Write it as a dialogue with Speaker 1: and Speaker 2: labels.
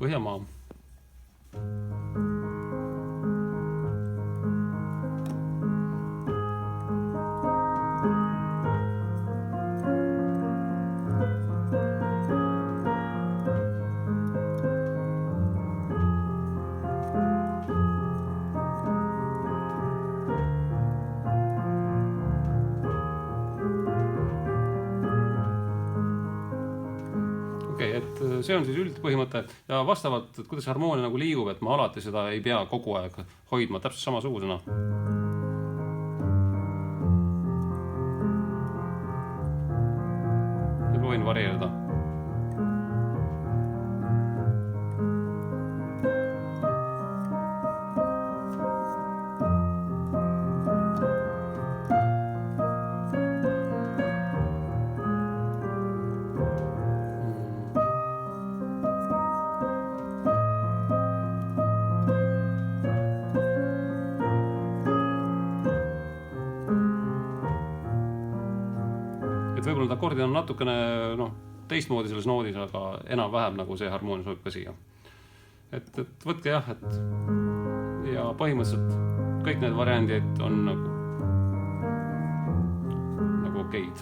Speaker 1: Põhjamaa. Et see on siis üldpõhimõte ja vastavalt, et kuidas harmoonia nagu liigub, et ma alati seda ei pea kogu aeg hoidma täpselt samasugusena. Et võin varieerida. Et võib-olla need akordid on natukene teistmoodi selles noodis, aga enam-vähem nagu see harmoonia sobib ka siia. Et võtke jah, ja põhimõtteliselt kõik need variandid on nagu okeid.